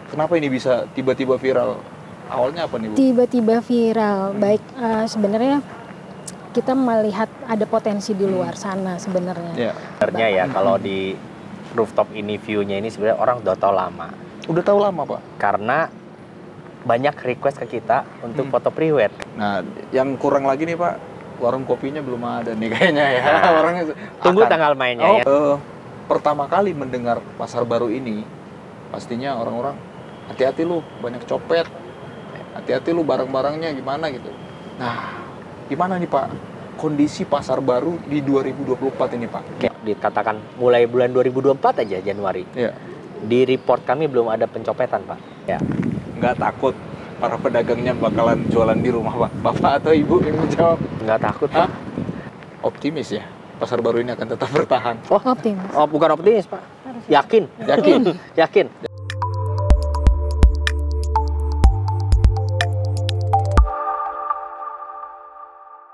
Kenapa ini bisa tiba-tiba viral? Awalnya apa nih, Bu? Tiba-tiba viral. Baik, sebenarnya kita melihat ada potensi di luar sana sebenarnya. Ya. Sebenarnya ya kalau di rooftop ini view-nya ini sebenarnya orang udah tahu lama. Udah tahu lama, Pak? Karena banyak request ke kita untuk foto pre-wed. Nah, yang kurang lagi nih, Pak, warung kopinya belum ada nih kayaknya ya. Nah, Orangnya tunggu akan. tanggal mainnya ya. Pertama kali mendengar pasar baru ini, pastinya orang-orang hati-hati lu, banyak copet. Hati-hati lu barang-barangnya gimana gitu. Nah, gimana nih, Pak, kondisi pasar baru di 2024 ini, Pak? Kayak dikatakan mulai bulan 2024 aja Januari. Iya. Di report kami belum ada pencopetan, Pak. Ya. Nggak takut para pedagangnya bakalan jualan di rumah, Pak? Bapak atau Ibu yang menjawab? Nggak takut, Pak. Optimis ya, pasar baru ini akan tetap bertahan. Optimis. Oh, bukan optimis, Pak. Yakin. Yakin? Yakin.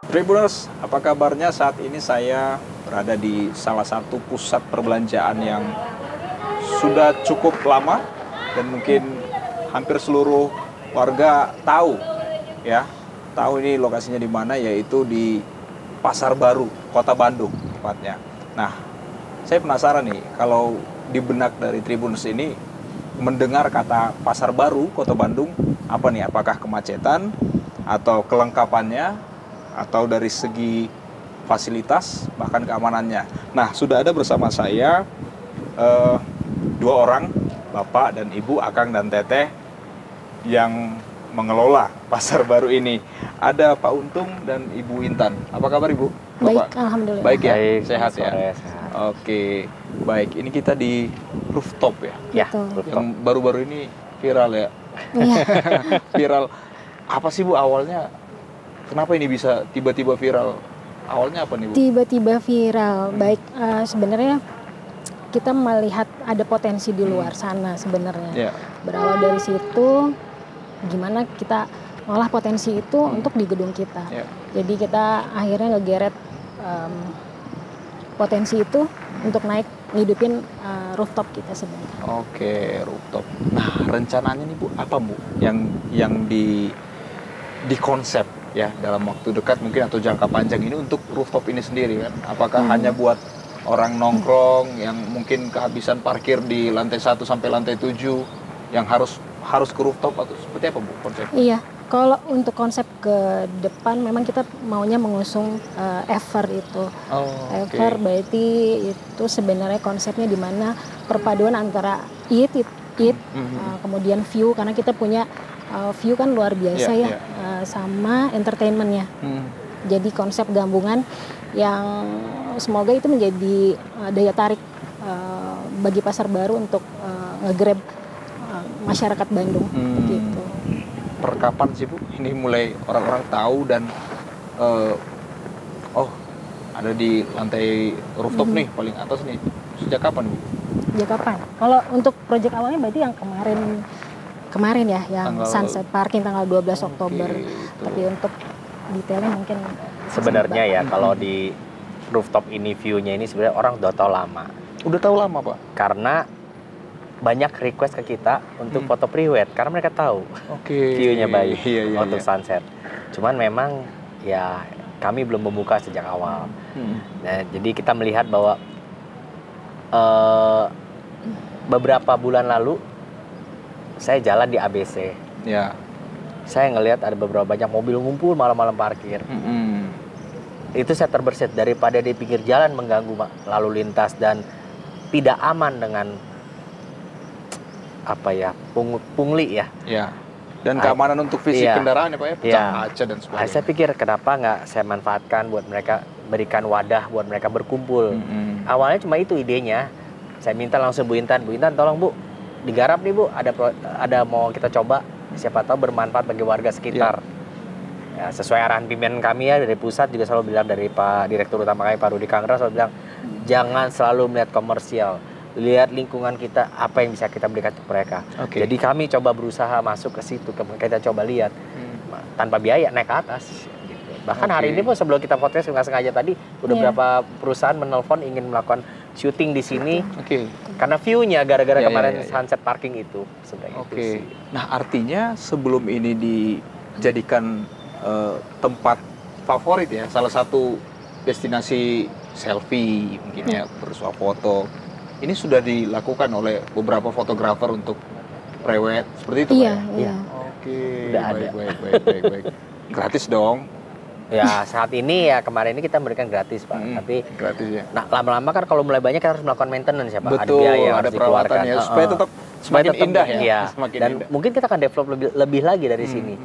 Tribuners, apa kabarnya? Saat ini saya berada di salah satu pusat perbelanjaan yang sudah cukup lama dan mungkin hampir seluruh warga tahu ya. Tahu ini lokasinya di mana, yaitu di Pasar Baru, Kota Bandung tepatnya. Nah, saya penasaran nih kalau di benak dari Tribuners ini mendengar kata Pasar Baru, Kota Bandung, apa nih? Apakah kemacetan atau kelengkapannya? Atau dari segi fasilitas bahkan keamanannya. Nah, sudah ada bersama saya dua orang, Bapak dan Ibu, Akang dan Teteh, yang mengelola pasar baru ini. Ada Pak Untung dan Ibu Intan. Apa kabar, Ibu? Baik, alhamdulillah. Baik ya? Baik, Sehat ya? sore, sehat. Oke, baik. Ini kita di rooftop ya? Ya, Betul. rooftop. Yang baru-baru ini viral ya? Iya. Viral. Apa sih, Bu, awalnya? Kenapa ini bisa tiba-tiba viral? Awalnya apa nih, Bu? Tiba-tiba viral. Baik, sebenarnya kita melihat ada potensi di luar sana sebenarnya. Ya. Berawal dari situ, gimana kita ngolah potensi itu untuk di gedung kita. Ya. Jadi kita akhirnya ngegeret potensi itu untuk naik ngidupin rooftop kita sebenarnya. Oke, rooftop. Nah, rencananya nih, Bu, apa, Bu, yang di konsep ya dalam waktu dekat mungkin atau jangka panjang ini untuk rooftop ini sendiri kan? Apakah hanya buat orang nongkrong yang mungkin kehabisan parkir di lantai 1 sampai lantai 7 yang harus ke rooftop, atau seperti apa, Bu, konsepnya? Iya, kalau untuk konsep ke depan memang kita maunya mengusung ever itu. Ever berarti itu sebenarnya konsepnya di mana perpaduan antara eat, kemudian view, karena kita punya view kan luar biasa sama entertainmentnya. Jadi konsep gabungan yang semoga itu menjadi daya tarik bagi pasar baru untuk nge-grab masyarakat Bandung gitu. Per kapan sih, Bu, ini mulai orang-orang tahu dan oh, ada di lantai rooftop nih paling atas nih? Sejak kapan, Bu? Sejak kapan? Kalau untuk proyek awalnya berarti yang kemarin ya, yang Sunset Parking tanggal 12 Oktober. Tapi untuk detailnya mungkin Sebenarnya ya kalau di rooftop ini view-nya ini sebenarnya orang udah tahu lama. Udah tahu lama, Pak? Karena banyak request ke kita untuk foto pre-wed karena mereka tahu view-nya baik untuk sunset. Cuman memang ya kami belum membuka sejak awal. Nah, jadi kita melihat bahwa beberapa bulan lalu saya jalan di ABC. Ya. Saya ngelihat ada beberapa banyak mobil ngumpul malam-malam parkir. Itu saya terbersit daripada di pinggir jalan mengganggu lalu lintas dan tidak aman dengan pungli ya. Ya. Dan keamanan untuk fisik kendaraan ya, Pak ya, pecah kaca dan sebagainya. Saya pikir kenapa nggak saya manfaatkan buat mereka, berikan wadah buat mereka berkumpul. Awalnya cuma itu idenya. Saya minta langsung Bu Intan tolong, Bu, digarap nih, Bu, ada mau kita coba, siapa tahu bermanfaat bagi warga sekitar. Ya, sesuai arahan pimpinan kami ya dari pusat juga selalu bilang, dari Pak Direktur Utama kami Pak Rudi Kangra selalu bilang jangan selalu melihat komersial, lihat lingkungan kita, apa yang bisa kita berikan untuk mereka. Jadi kami coba berusaha masuk ke situ, kita coba lihat tanpa biaya naik ke atas. Bahkan hari ini pun sebelum kita podcast nggak sengaja tadi udah beberapa perusahaan menelpon ingin melakukan syuting di sini. Oke. Karena view-nya gara-gara Ya, kemarin ya, ya. sunset parking itu sebenarnya itu Oke. sih. Nah, artinya sebelum ini dijadikan tempat favorit ya, salah satu destinasi selfie mungkin ya, bersuah foto. Ini sudah dilakukan oleh beberapa fotografer untuk prewed seperti itu, Pak Iya, ya? iya. Oke. Udah ada. Baik. Gratis dong. Ya saat ini ya kemarin ini kita memberikan gratis Pak, tapi gratis ya. nah lama-lama kan kalau mulai banyak kita harus melakukan maintenance ya Pak, Betul, ada biaya yang ada harus perawatan dikeluarkan. ya, supaya tetap semakin indah ya. Iya. Semakin Dan indah. mungkin kita akan develop lebih lagi dari sini.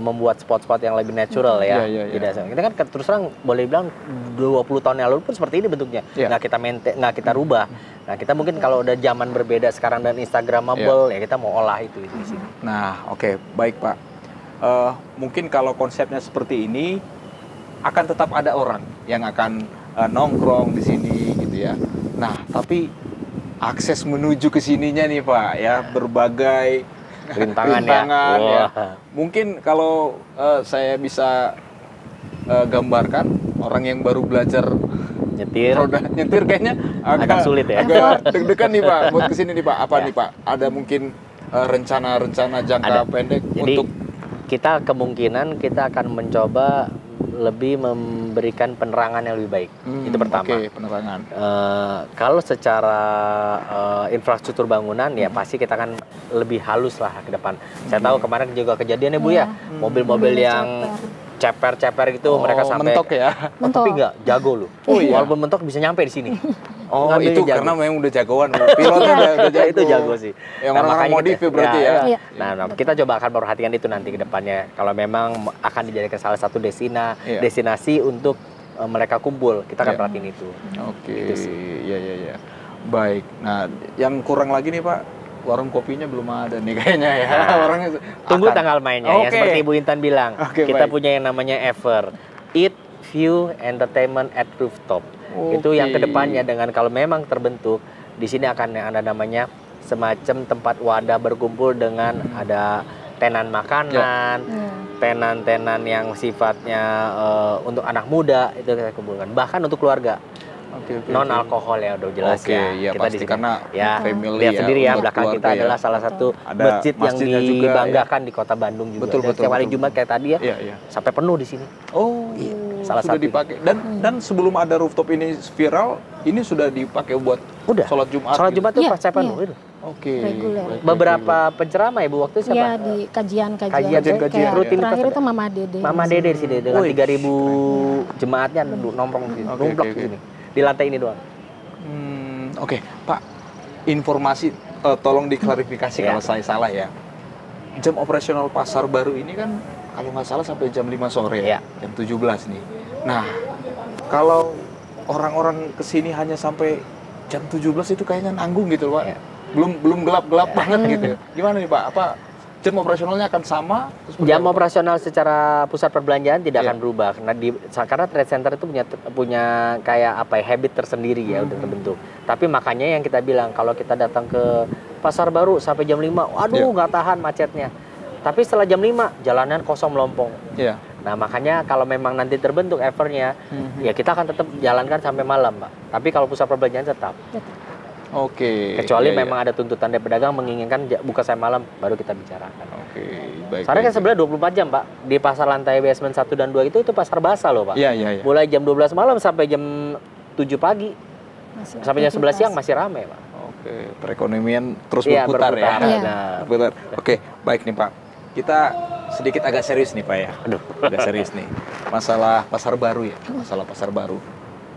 Membuat spot-spot yang lebih natural ya. Iya. Kita kan terus terang boleh bilang 20 tahun yang lalu pun seperti ini bentuknya. Iya. Nggak kita rubah. Nah, kita mungkin kalau udah zaman berbeda sekarang dan instagramable ya kita mau olah itu di sini. Nah, oke, baik Pak. Mungkin kalau konsepnya seperti ini akan tetap ada orang yang akan nongkrong di sini gitu ya. Nah, tapi akses menuju ke sininya nih Pak ya, berbagai Rintangan ya. Wah. Mungkin kalau saya bisa gambarkan orang yang baru belajar Nyetir. roda nyetir kayaknya Agak sulit ya. Agak deg-degan nih Pak buat kesini nih Pak. Apa Ya. nih Pak? Ada mungkin rencana-rencana jangka Ada. pendek Jadi untuk kita kemungkinan kita akan mencoba lebih memberikan penerangan yang lebih baik. Itu pertama. Oke, penerangan. Kalau secara infrastruktur bangunan ya pasti kita akan lebih halus lah ke depan. Saya tahu kemarin juga kejadian ya Bu ya, mobil-mobil Mobil yang ceper-ceper gitu mereka sampai mentok ya. Mentok. tapi nggak jago loh. Oh, iya. Walaupun mentok bisa nyampe di sini. Oh, Ngambilnya itu jago. karena memang udah jagoan. Pilotnya udah jago. Itu jago sih. Yang Nah, orang-orang makanya modif kita- ya berarti ya. Iya. Nah, kita coba akan memperhatikan itu nanti ke depannya. Kalau memang akan dijadikan salah satu Iya. destinasi untuk mereka kumpul, kita akan Iya. perhatiin itu. Oke. Gitu sih. Iya. Baik. Nah, yang kurang lagi nih Pak, warung kopinya belum ada nih kayaknya ya. Orangnya Tunggu akan- tanggal mainnya ya, Oke. seperti Ibu Intan bilang. Oke, Kita baik. punya yang namanya Ever. Eat, View, Entertainment at Rooftop. Itu yang Oke. kedepannya dengan kalau memang terbentuk, di sini akan ada namanya semacam tempat wadah berkumpul dengan ada tenan makanan, Iya. tenan-tenan yang sifatnya untuk anak muda itu kita kumpulkan. Bahkan untuk keluarga. Oke. Non alkohol ya udah jelas Oke, ya. iya Kita pasti di sini. karena ya family lihat sendiri ya untuk belakang kita keluarga ya. adalah salah satu Ada masjid yang masjidnya juga, dibanggakan di Kota Bandung juga. Betul, Dan betul, setiap hari betul. Jumat kayak tadi ya Iya. sampai penuh di sini. Oh, salah sudah satu. dipakai. Dan sebelum ada rooftop ini viral, ini sudah dipakai buat Udah. sholat Jumat. Sholat gitu? Jumat tuh Iya, pas saya penuh iya. itu. Oke. Reguler. Baik, Beberapa penceramah ibu waktu itu Iya siapa? di kajian-kajian. Kajian, Kayak rutinitas terakhir ada. itu Mama Dede. Mama Dede di sini dengan Wih, 3.000 jemaatnya nongkrong di sini, Oke, numplok oke, di oke. sini. Di lantai ini doang. Oke, Pak. Informasi tolong diklarifikasi Iya. kalau saya salah ya. Jam operasional pasar baru ini kan kalau nggak salah sampai jam 5 sore Iya. ya. Jam 17 nih. Nah, kalau orang-orang kesini hanya sampai jam 17 itu kayaknya nanggung gitu, Pak. Iya. Belum gelap-gelap banget gitu. Gimana nih, Pak? Apa jam operasionalnya akan sama? Terus seperti Jam apa, Pak? operasional secara pusat perbelanjaan tidak Iya. akan berubah karena trade center itu punya kayak apa ya habit tersendiri ya udah terbentuk. Tapi makanya yang kita bilang kalau kita datang ke pasar baru sampai jam 5, waduh Iya. nggak tahan macetnya. Tapi setelah jam 5 jalanan kosong melompong. Iya. Nah makanya kalau memang nanti terbentuk Evernya ya kita akan tetap jalankan sampai malam Pak. Tapi kalau pusat perbelanjaan tetap. Oke. Kecuali Iya, iya. memang ada tuntutan dari pedagang menginginkan buka sampai malam baru kita bicarakan. Oke, baik. Soalnya kan baik. sebenarnya 24 jam Pak. Di pasar lantai basement 1 dan 2 itu pasar basah loh Pak. Iya, iya, iya. Mulai jam 12 malam sampai jam 7 pagi. Masih Sampai jam 11 siang aktivitas. masih ramai Pak. Oke, perekonomian terus Iya, berputar ya. berputar. Iya. Nah, Berputar. Oke, baik nih Pak. Kita sedikit agak serius nih Pak ya. aduh. Agak serius nih. Masalah pasar baru ya. Masalah pasar baru.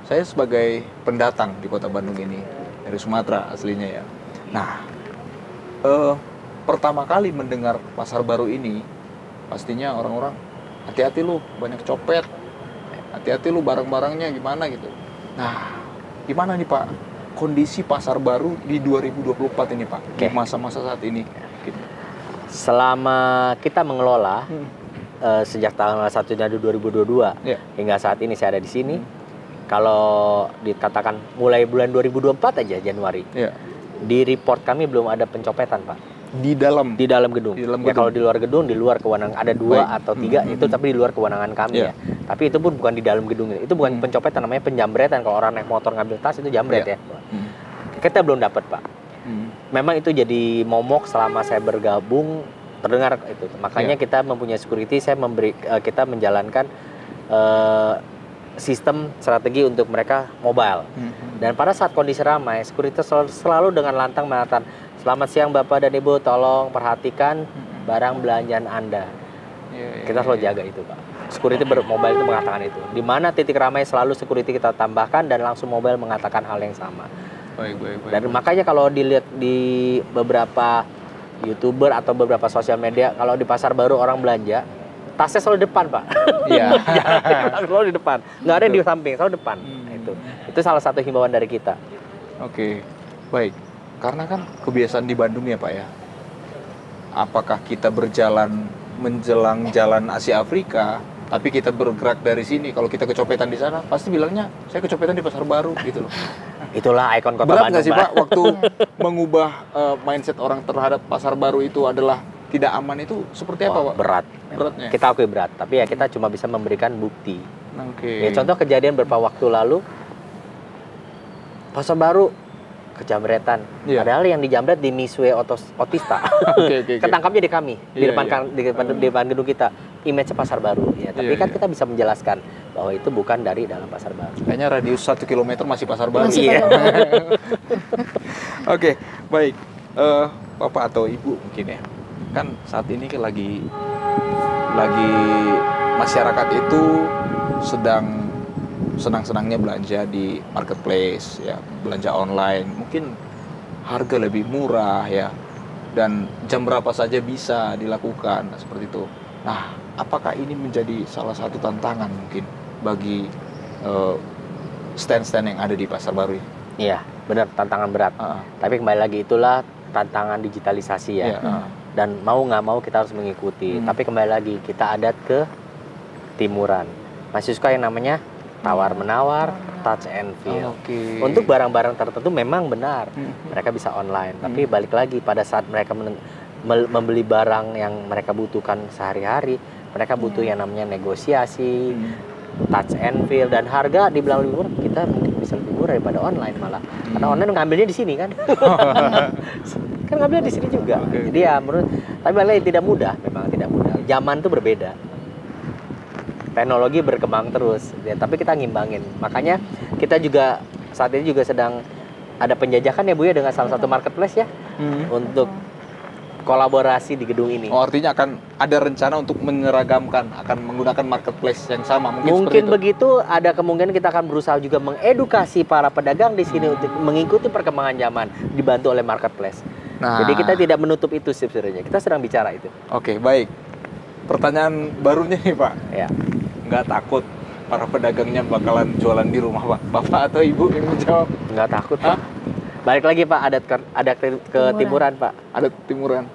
Saya sebagai pendatang di Kota Bandung ini dari Sumatera aslinya ya. Nah, pertama kali mendengar pasar baru ini, pastinya orang-orang hati-hati lu, banyak copet. Hati-hati lu barang-barangnya gimana gitu. Nah, gimana nih Pak kondisi pasar baru di 2024 ini Pak? Di Oke. masa-masa saat ini. Gitu. Selama kita mengelola sejak tanggal 1 Januari 2022 Ya. hingga saat ini saya ada di sini. Kalau dikatakan mulai bulan 2024 aja Januari, Ya. di report kami belum ada pencopetan Pak. Di dalam. Di dalam gedung. Di dalam Ya gedung. kalau di luar gedung di luar kewenangan ada 2 Baik. atau 3 itu tapi di luar kewenangan kami Iya. ya. Tapi itu pun bukan di dalam gedung itu bukan pencopetan, namanya penjambretan. Kalau orang naik motor ngambil tas itu jambret ya. Kita belum dapat Pak. Memang itu jadi momok selama saya bergabung terdengar itu. Makanya kita mempunyai security, kita menjalankan sistem strategi untuk mereka mobile. Dan pada saat kondisi ramai, security selalu dengan lantang mengatakan, "Selamat siang Bapak dan Ibu, tolong perhatikan barang belanjaan Anda." Kita selalu jaga itu Pak. Security mobile itu mengatakan itu. Di mana titik ramai selalu security kita tambahkan dan langsung mobile mengatakan hal yang sama. Baik. Dan makanya kalau dilihat di beberapa YouTuber atau beberapa sosial media, kalau di pasar baru orang belanja, tasnya selalu depan Pak. Iya. Selalu di depan. Nggak ada yang di samping, selalu depan. Itu salah satu himbauan dari kita. Oke, baik. Karena kan kebiasaan di Bandung ya Pak ya. Apakah kita berjalan menjelang jalan Asia Afrika, tapi kita bergerak dari sini, kalau kita kecopetan di sana, pasti bilangnya saya kecopetan di Pasar Baru gitu loh. Itulah ikon kota Berat Bandung. nggak sih Pak waktu mengubah mindset orang terhadap Pasar Baru itu adalah tidak aman, itu seperti apa Pak? Beratnya. Kita akui berat, tapi ya kita cuma bisa memberikan bukti. Oke. Ya, contoh kejadian beberapa waktu lalu, Pasar Baru kejambretan. Padahal yang dijambret di Misue Otista. Ketangkapnya di kami, di depan gedung kita. Image Pasar Baru. Ya, tapi kan kita bisa menjelaskan bahwa itu bukan dari dalam Pasar Baru. Kayaknya radius 1 km masih Pasar Baru. Oke, baik. Bapak atau Ibu mungkin ya. Kan saat ini kan lagi masyarakat itu sedang senang-senangnya belanja di marketplace ya, belanja online, mungkin harga lebih murah ya, dan jam berapa saja bisa dilakukan seperti itu. Nah, apakah ini menjadi salah satu tantangan mungkin bagi stand-stand yang ada di Pasar Baru ini? Iya, benar, tantangan berat. Tapi kembali lagi itulah tantangan digitalisasi ya. Dan mau nggak mau kita harus mengikuti. Tapi kembali lagi kita adat ke timuran. Masih suka yang namanya tawar-menawar, touch and feel. Untuk barang-barang tertentu memang benar mereka bisa online. Tapi balik lagi pada saat mereka membeli barang yang mereka butuhkan sehari-hari, mereka butuh yang namanya negosiasi, touch and feel, dan harga dibilang lebih murah, kita mungkin bisa lebih murah daripada online malah. Karena online ngambilnya di sini kan. Kan ngambilnya di sini juga. Jadi ya menurut, tapi malah tidak mudah, memang tidak mudah. Zaman itu berbeda. Teknologi berkembang terus, ya, tapi kita ngimbangin. Makanya kita juga saat ini juga sedang ada penjajakan ya Bu ya dengan salah satu marketplace ya, untuk kolaborasi di gedung ini. Oh, artinya akan ada rencana untuk menyeragamkan, akan menggunakan marketplace yang sama mungkin begitu. Ada kemungkinan kita akan berusaha juga mengedukasi para pedagang di sini untuk mengikuti perkembangan zaman, dibantu oleh marketplace. Jadi kita tidak menutup itu sebenarnya. Kita sedang bicara itu. Oke, baik. Pertanyaan barunya nih Pak. Ya. Nggak takut para pedagangnya bakalan jualan di rumah Pak? Bapak atau Ibu yang menjawab? Nggak takut Pak. Balik lagi Pak, adat ke timuran Pak. Adat timuran.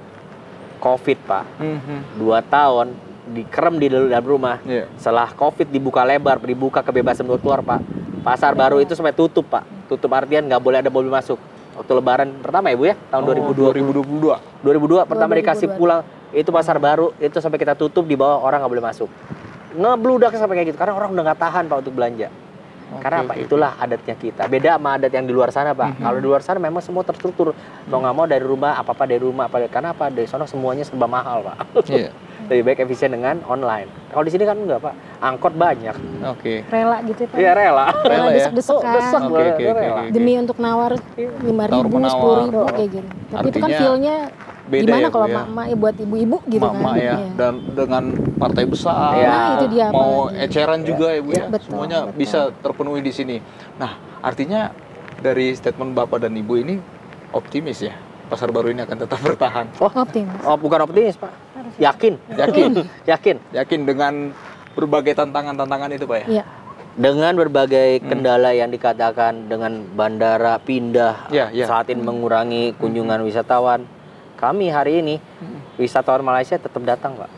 Covid Pak. 2 tahun dikerem di dalam rumah. Setelah Covid dibuka lebar, dibuka kebebasan buat keluar Pak. Pasar Baru itu sampai tutup Pak. Tutup artian nggak boleh ada mobil masuk. Waktu Lebaran pertama ya Bu ya, tahun 2022 pertama dikasih pulang. Itu Pasar Baru itu sampai kita tutup, di bawah orang nggak boleh masuk. Ngebludak sampai kayak gitu karena orang udah nggak tahan Pak untuk belanja. Karena apa? Itulah adatnya kita. Beda sama adat yang di luar sana Pak. Kalau di luar sana memang semua terstruktur. Mau nggak mau dari rumah, apa-apa dari rumah. Karena apa? Dari sana semuanya serba mahal Pak. Lebih baik efisien dengan online. Kalau di sini kan enggak Pak. Angkot banyak. Rela gitu ya Pak. Iya rela. Rela desek-desekan. Demi untuk nawar 5.000, 10.000 kayak gitu. Tapi itu kan feel-nya gimana kalau mak-mak buat ibu-ibu gitu kan. Ya. Dan dengan partai besar, itu dia, mau eceran juga ya Bu ya. Betul, Semuanya bisa terpenuhi di sini. Nah, artinya dari statement Bapak dan Ibu ini optimis ya, Pasar Baru ini akan tetap bertahan. Optimis. Oh, bukan optimis Pak. Yakin dengan berbagai tantangan-tantangan itu Pak ya. Dengan berbagai kendala yang dikatakan, dengan bandara pindah saat ini mengurangi kunjungan wisatawan. Kami hari ini wisatawan Malaysia tetap datang Pak.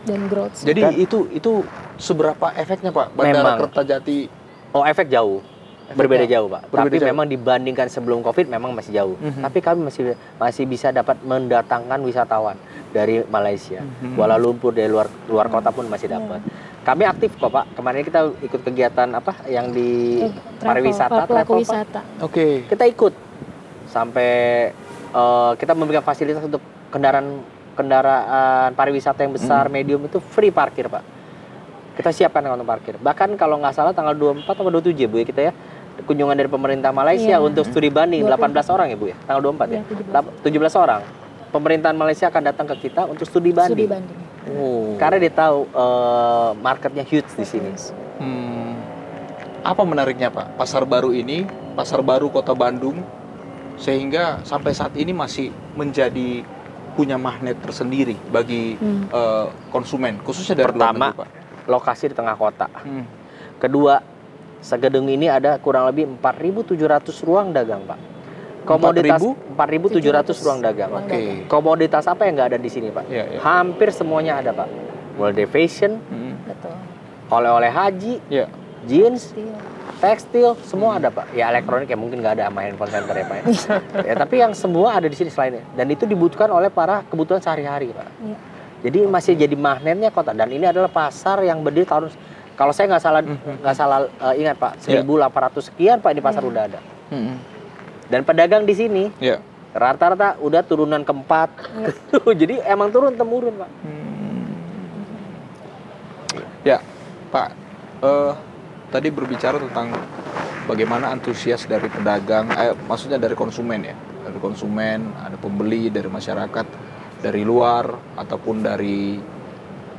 Dan growth. Jadi itu seberapa efeknya Pak? Bandara Kertajati. Oh, efek jauh. Berbeda jauh Pak. Tapi memang dibandingkan sebelum Covid memang masih jauh. Tapi kami masih bisa dapat mendatangkan wisatawan dari Malaysia. Kuala Lumpur dari luar kota pun masih dapat. Kami aktif kok Pak. Kemarin kita ikut kegiatan apa yang di pariwisata, pelaku wisata. Oke. Kita ikut sampai kita memberikan fasilitas untuk kendaraan pariwisata yang besar, medium itu free parkir Pak. Kita siapkan kantong parkir. Bahkan kalau nggak salah tanggal 24 atau 27 ya Bu ya kita ya. Kunjungan dari pemerintah Malaysia untuk studi banding 18 orang ya Bu ya. Tanggal 24 ya. 17 orang. Pemerintahan Malaysia akan datang ke kita untuk studi banding. Karena dia tahu marketnya huge di sini. Apa menariknya Pak? Pasar baru ini, pasar baru Kota Bandung, sehingga sampai saat ini masih menjadi punya magnet tersendiri bagi konsumen, khususnya dari luar negeri, Pak. Lokasi di tengah kota. Kedua, segedung ini ada kurang lebih 4.700 ruang dagang, Pak. Komoditas 4.700 ruang dagang. Oke. Komoditas apa yang nggak ada di sini, Pak? Hampir semuanya ada, Pak. Mulai fashion, oleh-oleh haji, jeans, tekstil, semua ada, Pak. Ya elektronik ya mungkin nggak ada sama handphone center ya, Pak. Ya, tapi yang semua ada di sini selainnya. Dan itu dibutuhkan oleh para kebutuhan sehari-hari, Pak. Jadi masih jadi magnetnya kota. Dan ini adalah pasar yang berdiri tahun, kalau saya nggak salah ingat, Pak, 1.800 sekian, Pak, ini pasar udah ada. Dan pedagang di sini rata-rata udah turunan keempat. Jadi emang turun temurun, Pak. Ya, Pak. Tadi berbicara tentang bagaimana antusias dari pedagang, maksudnya dari konsumen ya. Dari konsumen, ada pembeli, dari masyarakat, dari luar ataupun dari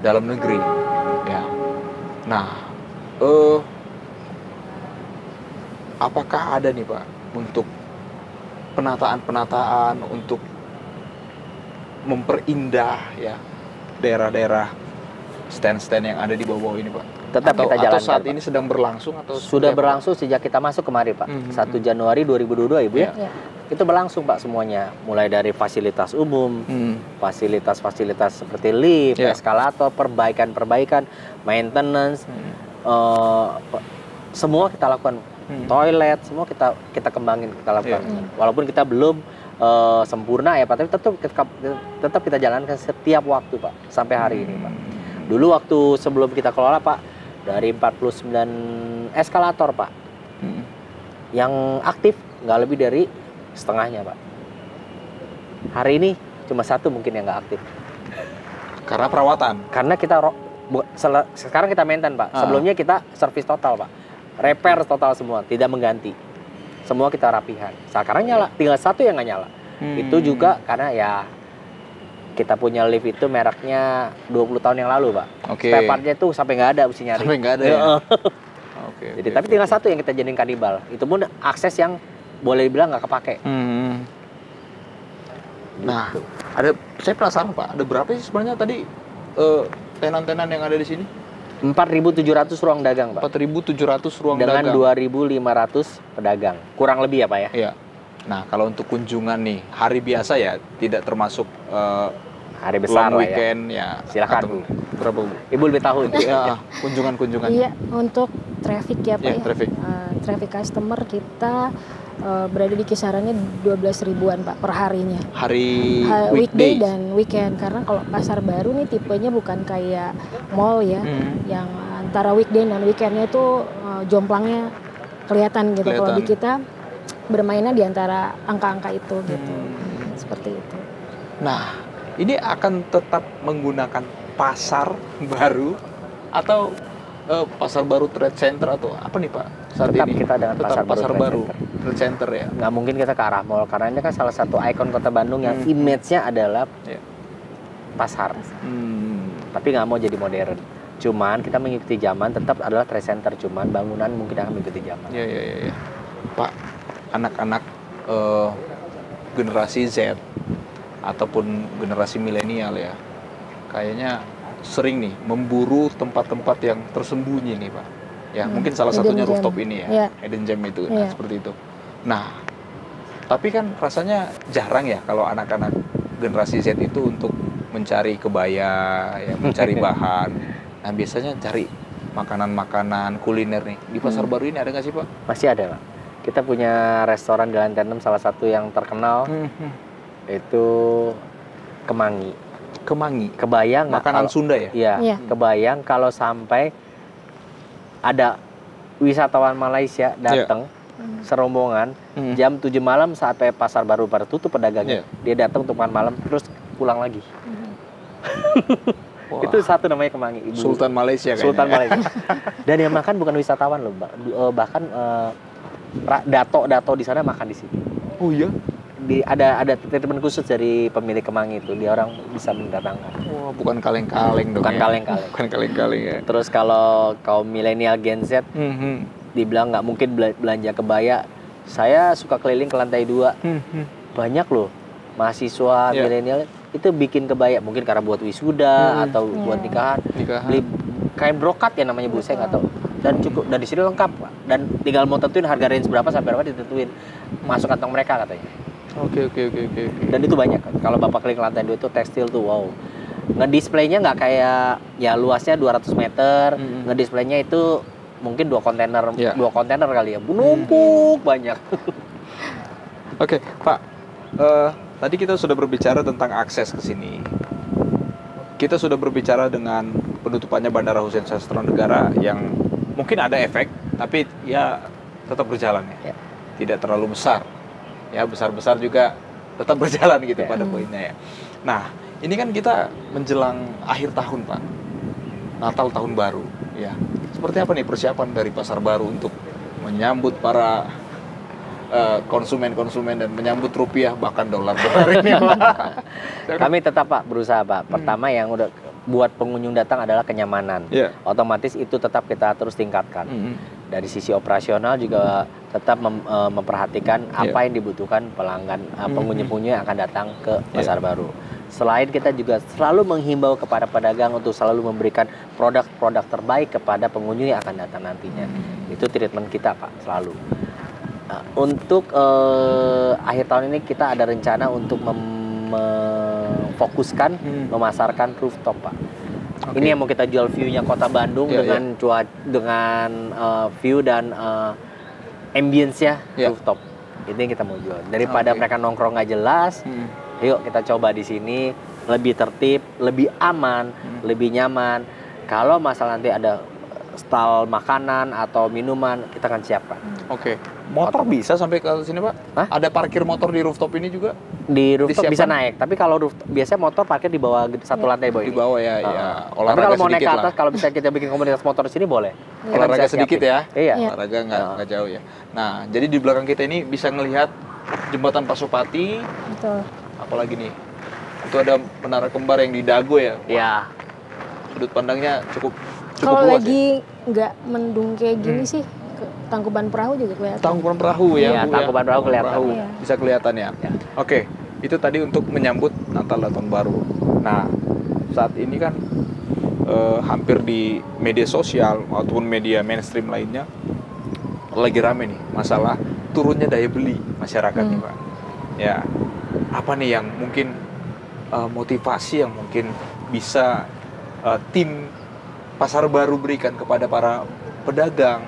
dalam negeri. Ya. Nah, apakah ada nih Pak untuk penataan untuk memperindah ya daerah-daerah stand-stand yang ada di bawah ini Pak? Tetap kita jalankan. Atau saat Pak. ini sedang berlangsung atau sudah berlangsung sejak kita masuk kemarin Pak. 1 Januari 2022 Ibu ya. Itu berlangsung Pak semuanya. Mulai dari fasilitas umum, fasilitas-fasilitas seperti lift, eskalator, perbaikan-perbaikan, maintenance, semua kita lakukan. Toilet, semua kita kembangin, kita lakukan. Walaupun kita belum sempurna ya Pak, tapi tetap kita jalankan setiap waktu Pak, sampai hari ini Pak. Dulu waktu sebelum kita kelola Pak, dari 49 eskalator Pak, yang aktif nggak lebih dari setengahnya Pak. Hari ini cuma 1 mungkin yang nggak aktif. Karena perawatan? Karena kita sekarang kita maintain Pak, sebelumnya kita servis total Pak. Repair total semua, tidak mengganti. Semua kita rapihan. Sekarang nyala, tinggal 1 yang nggak nyala. Itu juga karena ya kita punya lift itu mereknya 20 tahun yang lalu, Pak. Spare part-nya itu sampai nggak ada, mesti nyari. Sampai nggak ada ya? Jadi tapi tinggal 1 yang kita jadiin kanibal. Itu pun akses yang boleh dibilang nggak kepake. Nah, saya penasaran Pak, ada berapa sih sebenarnya tadi tenan-tenan yang ada di sini? 4.700 ruang dagang, Pak. 4.700 ruang dagang. Dengan 2.500 pedagang. Kurang lebih ya, Pak ya? Iya. Nah, kalau untuk kunjungan nih, hari biasa ya, tidak termasuk hari besar long weekend ya. Silakan, Bu. Berapa, Bu? Ibu lebih tahu itu. Kunjungan-kunjungan. Iya, untuk traffic ya, Pak ya. Traffic customer kita berada di kisarannya 12 ribuan Pak per harinya. Hari weekday dan weekend, karena kalau pasar baru nih tipenya bukan kayak mall ya, yang antara weekday dan weekendnya itu jomplangnya kelihatan gitu. Kalau di kita bermainnya di antara angka-angka itu gitu, seperti itu. Nah, ini akan tetap menggunakan pasar baru atau pasar baru Trade Center atau apa nih Pak? Tetap kita dengan pasar baru Trade Center ya. Nggak mungkin kita ke arah mall karena ini kan salah satu ikon Kota Bandung yang image-nya adalah pasar. Tapi nggak mau jadi modern. Cuman kita mengikuti zaman, tetap adalah Trade Center. Cuman bangunan mungkin akan mengikuti zaman. Iya. Pak, anak-anak generasi Z ataupun generasi milenial ya, kayaknya sering nih memburu tempat-tempat yang tersembunyi nih Pak. Ya mungkin salah satunya rooftop ini ya, hidden gem itu, seperti itu. Nah, tapi kan rasanya jarang ya kalau anak-anak generasi Z itu untuk mencari kebaya, ya, mencari bahan. Nah biasanya cari makanan-makanan kuliner nih di pasar baru ini ada nggak sih Pak? Masih ada Pak. Kita punya restoran di Lantai 6, salah satu yang terkenal itu Kemangi. Kemangi. Kebayang nggak Makanan kalau- Sunda ya? Iya, Iya. kebayang kalau sampai ada wisatawan Malaysia datang serombongan jam 7 malam sampai pasar baru pada tutup pedagangnya. Dia datang untuk makan malam terus pulang lagi. Wah. Itu satu namanya Kemangi. Ibu. Sultan Malaysia kayaknya. Sultan Malaysia. Dan yang makan bukan wisatawan loh, bahkan dato di sana makan di sini. Oh iya? Ada treatment khusus dari pemilik Kemangi itu, dia orang bisa mendatangkan. Wah, bukan kaleng-kaleng dong. Bukan ya? kaleng-kaleng. Bukan kaleng-kaleng ya. Terus kalau kaum milenial Gen Z dibilang nggak mungkin belanja kebaya, saya suka keliling ke lantai 2. Banyak loh mahasiswa milenial itu bikin kebaya, mungkin karena buat wisuda atau buat nikahan. Beli kain brokat ya namanya Bu, saya nggak tahu. Dan cukup, dan di sini lengkap Pak. Dan tinggal mau tentuin harga range berapa sampai berapa ditentuin, masuk kantong mereka katanya. Oke. Dan itu banyak. Kalau Bapak klik lantai 2 itu tekstil tuh wow. Ngedisplaynya nggak kayak ya luasnya 200 meter. Ngedisplaynya itu mungkin 2 kontainer kali ya. Numpuk banyak. Oke, Pak. Tadi kita sudah berbicara tentang akses ke sini. Kita sudah berbicara dengan penutupannya Bandara Husein Sastranegara yang mungkin ada efek, tapi ya tetap berjalan ya. Tidak terlalu besar. Ya, besar-besar juga tetap berjalan gitu pada poinnya ya. Nah, ini kan kita menjelang akhir tahun, Pak. Natal tahun baru, ya. Seperti apa nih persiapan dari Pasar Baru untuk menyambut para konsumen-konsumen dan menyambut rupiah bahkan dolar ini, Pak? Kami tetap Pak berusaha Pak. Pertama yang udah buat pengunjung datang adalah kenyamanan. Otomatis itu tetap kita terus tingkatkan. Dari sisi operasional juga tetap memperhatikan apa yang dibutuhkan pelanggan, pengunjung-pengunjung yang akan datang ke Pasar Baru. Selain kita juga selalu menghimbau kepada pedagang untuk selalu memberikan produk-produk terbaik kepada pengunjung yang akan datang nantinya. Itu treatment kita Pak, selalu. Untuk akhir tahun ini kita ada rencana untuk memfokuskan memasarkan rooftop Pak. Ini yang mau kita jual view-nya kota Bandung dengan view dan ambience-nya rooftop. Ini yang kita mau jual. Daripada mereka nongkrong nggak jelas, yuk kita coba di sini lebih tertib, lebih aman, lebih nyaman. Kalau masalah nanti ada stall makanan atau minuman, kita akan siapkan. Oke. Motor bisa sampai ke sini, Pak? Hah? Ada parkir motor di rooftop ini juga? Di rooftop disiapkan? bisa naik, tapi kalau rooftop biasanya motor parkir di bawah satu lantai Boy. Di bawah ya, Tapi olahraga kalau mau naik sedikit ke atas, lah. kalau bisa kita bikin komunitas motor di sini boleh. Kita Olahraga bisa sedikit siapin. ya? Iya. Olahraga nggak jauh ya. Nah, jadi di belakang kita ini bisa ngelihat jembatan Pasopati. Betul. Apalagi nih, itu ada menara kembar yang di Dago ya. Iya. Sudut pandangnya cukup Kalau luas lagi nggak mendung kayak gini sih, Tangkuban Perahu juga kelihatan. Tangkuban Perahu ya, Iya, Bu, Tangkuban Perahu kelihatan. Iya. Bisa kelihatan ya. Oke, itu tadi untuk menyambut Natal dan Tahun Baru. Nah, saat ini kan hampir di media sosial ataupun media mainstream lainnya lagi rame nih masalah turunnya daya beli masyarakat nih, Pak. Ya, apa nih yang mungkin motivasi yang mungkin bisa tim Pasar Baru berikan kepada para pedagang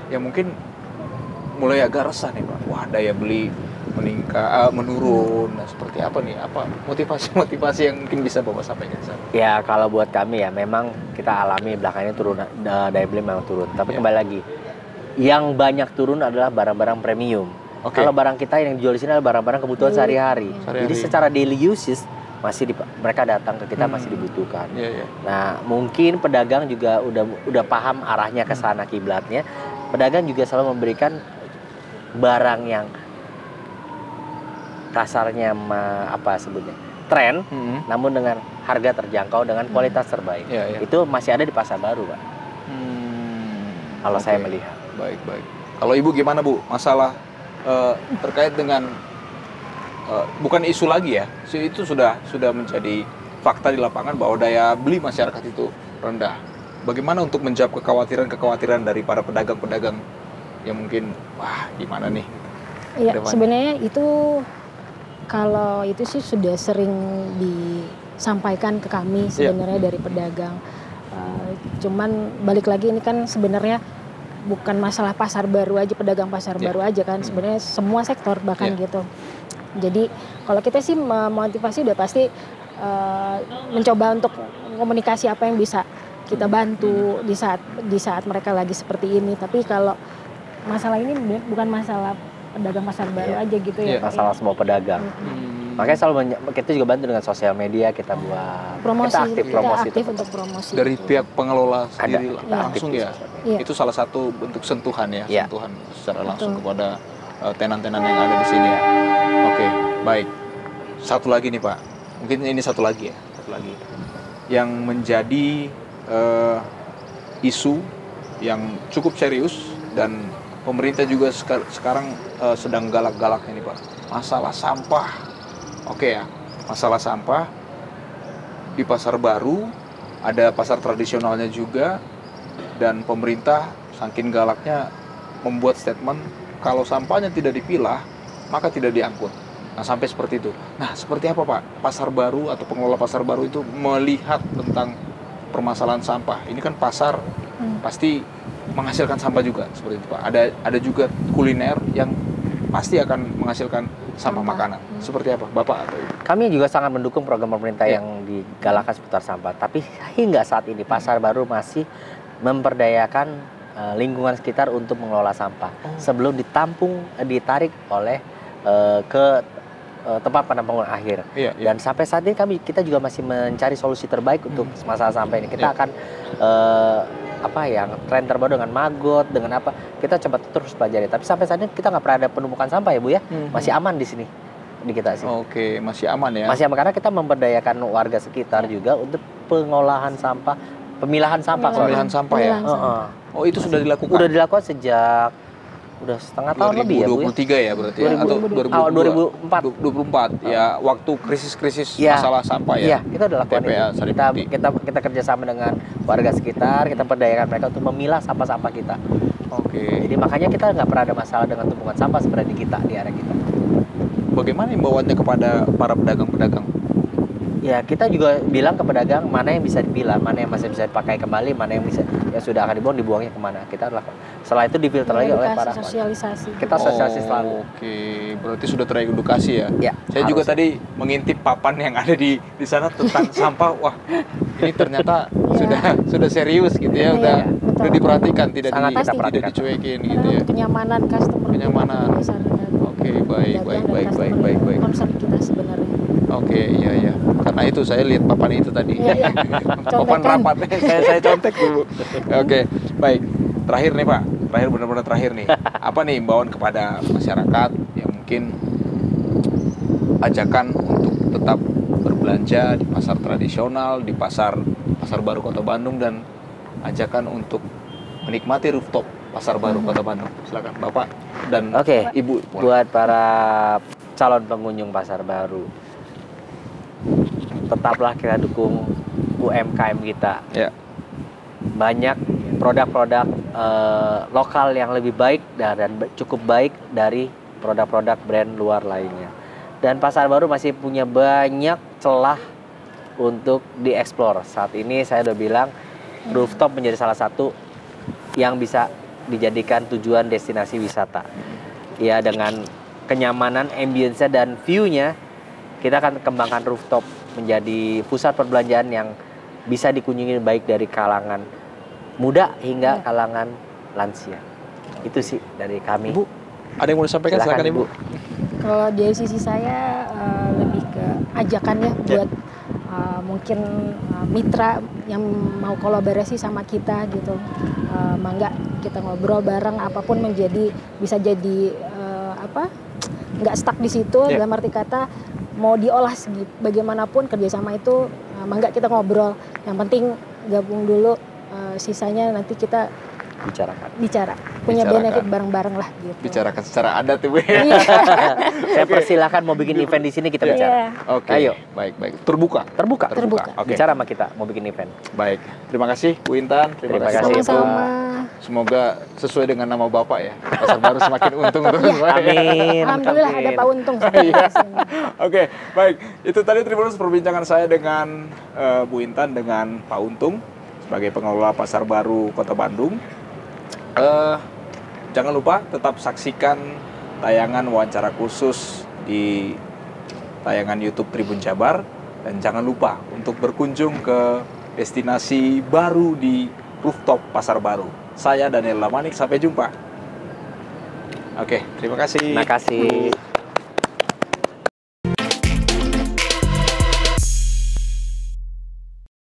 yang mungkin mulai agak resah nih Pak. Wah, daya beli menurun. Nah, seperti apa nih? Apa motivasi yang mungkin bisa Bapak sampaikan? Ya kalau buat kami ya memang kita alami belakangan ini turun, daya beli memang turun. Tapi kembali lagi, yang banyak turun adalah barang-barang premium. Kalau barang kita yang dijual di sini adalah barang-barang kebutuhan sehari-hari. Jadi secara daily uses mereka datang ke kita masih dibutuhkan. Nah mungkin pedagang juga udah paham arahnya ke sana kiblatnya. Pedagang juga selalu memberikan barang yang kasarnya tren, namun dengan harga terjangkau dengan kualitas terbaik. Itu masih ada di Pasar Baru, Pak. Kalau saya melihat. Baik. Kalau Ibu gimana Bu? Masalah terkait dengan bukan isu lagi ya, itu sudah menjadi fakta di lapangan bahwa daya beli masyarakat itu rendah. Bagaimana untuk menjawab kekhawatiran dari para pedagang-pedagang yang mungkin, wah gimana nih? Iya, sebenarnya itu kalau itu sih sudah sering disampaikan ke kami sebenarnya dari pedagang. Cuman balik lagi ini kan sebenarnya bukan masalah Pasar Baru aja, pedagang Pasar Baru aja kan, sebenarnya semua sektor bahkan gitu. Jadi kalau kita sih memotivasi udah pasti mencoba untuk komunikasi apa yang bisa kita bantu di saat mereka lagi seperti ini. Tapi kalau masalah ini bukan masalah pedagang pasar baru aja gitu ya. Masalah semua pedagang. Makanya kita juga bantu dengan sosial media, kita buat promosi, kita aktif untuk promosi. Dari pihak pengelola sendiri langsung ya. Itu salah satu bentuk sentuhan ya, sentuhan secara langsung kepada tenan-tenan yang ada di sini. Oke, baik. Satu lagi nih Pak, mungkin ini satu lagi yang menjadi isu yang cukup serius dan pemerintah juga sekarang sedang galak-galaknya nih Pak, masalah sampah. Oke ya, masalah sampah di pasar baru, ada pasar tradisionalnya juga, dan pemerintah saking galaknya membuat statement kalau sampahnya tidak dipilah maka tidak diangkut. Nah, sampai seperti itu. Nah, seperti apa Pak pasar baru atau pengelola pasar baru itu melihat tentang permasalahan sampah? Ini kan pasar pasti menghasilkan sampah juga seperti itu Pak. Ada juga kuliner yang pasti akan menghasilkan sampah makanan. Seperti apa Bapak atau Ibu? Kami juga sangat mendukung program pemerintah yang digalakan seputar sampah. Tapi hingga saat ini pasar baru masih memperdayakan lingkungan sekitar untuk mengelola sampah sebelum ditarik oleh ke tempat penampungan akhir. Dan sampai saat ini kita juga masih mencari solusi terbaik untuk masalah sampah ini. Kita akan yang tren terbaru dengan maggot, dengan apa, kita coba terus pelajari. Tapi sampai saat ini kita nggak pernah ada penumpukan sampah ya Bu ya, masih aman di sini di kita sih. Oke, masih aman ya. Masih aman karena kita memberdayakan warga sekitar juga untuk pengolahan sampah, pemilahan sampah. Pemilahan sampah ya. Oh, itu sudah dilakukan. Udah dilakukan sejak udah setengah tahun lebih ya Bu ya. 2023 ya berarti ya, atau 2024 ya, waktu krisis masalah sampah ya. Iya, kita udah lakukan itu. Kita kerjasama dengan warga sekitar, kita perdayakan mereka untuk memilah sampah-sampah kita. Oke. Jadi makanya kita nggak pernah ada masalah dengan tumpukan sampah sebenarnya di area kita. Bagaimana imbauannya kepada para pedagang-pedagang? Ya, kita juga bilang ke pedagang mana yang bisa dipilah, mana yang masih bisa dipakai kembali, mana yang sudah akan dibuangnya kemana. Kita lakukan. Setelah itu difilter lagi oleh para sosialisasi. Kita sosialisasi selalu. Oke, berarti sudah teredukasi ya. Saya juga tadi mengintip papan yang ada di sana tentang sampah. Wah, ini ternyata sudah serius gitu ya, udah diperhatikan, tidak dicuekin gitu ya. Kenyamanan customer. Oke, baik. Concern kita sebenarnya. Oke, iya. Karena itu saya lihat papan itu tadi. Papan rapat. saya contek dulu. Oke, baik. Terakhir nih Pak, benar-benar terakhir nih. Apa nih imbauan kepada masyarakat yang mungkin ajakan untuk tetap berbelanja di pasar tradisional, di pasar baru Kota Bandung, dan ajakan untuk menikmati rooftop pasar baru Kota Bandung. Silakan Bapak dan Ibu. Buat para calon pengunjung pasar baru, tetaplah kita dukung UMKM kita. Banyak produk-produk lokal yang lebih baik dan cukup baik dari produk-produk brand luar lainnya. Dan pasar baru masih punya banyak celah untuk dieksplor. Saat ini saya udah bilang rooftop menjadi salah satu yang bisa dijadikan tujuan destinasi wisata. Ya, dengan kenyamanan, ambience-nya dan view-nya, kita akan kembangkan rooftop menjadi pusat perbelanjaan yang bisa dikunjungi baik dari kalangan muda hingga kalangan lansia. Itu sih dari kami. Bu, ada yang mau disampaikan? Silakan Ibu. Kalau dari sisi saya lebih ke ajakannya buat mungkin mitra yang mau kolaborasi sama kita gitu. Mangga kita ngobrol bareng, apapun bisa jadi nggak stuck di situ. Dalam arti kata mau diolah bagaimanapun kerjasama itu, mangga kita ngobrol. Yang penting gabung dulu, sisanya nanti kita punya benefit bareng-bareng lah gitu. Bicarakan secara adat Ibu. Saya persilahkan mau bikin event di sini, kita bicara. Oke. Ayo. Baik. Terbuka. Bicara sama kita mau bikin event. Baik. Terima kasih Bu Intan. Terima kasih. Sama-sama. Semoga sesuai dengan nama Bapak ya. Pasar baru semakin untung untuk semua. Amin. Alhamdulillah ada Pak Untung. Oke, baik. Itu tadi Tribuners perbincangan saya dengan Bu Intan dengan Pak Untung sebagai pengelola pasar baru Kota Bandung. Jangan lupa tetap saksikan tayangan wawancara khusus di tayangan YouTube Tribun Jabar, Dan jangan lupa untuk berkunjung ke destinasi baru di rooftop Pasar Baru. Saya Daniel Lamanik, sampai jumpa. Oke, terima kasih. Terima kasih.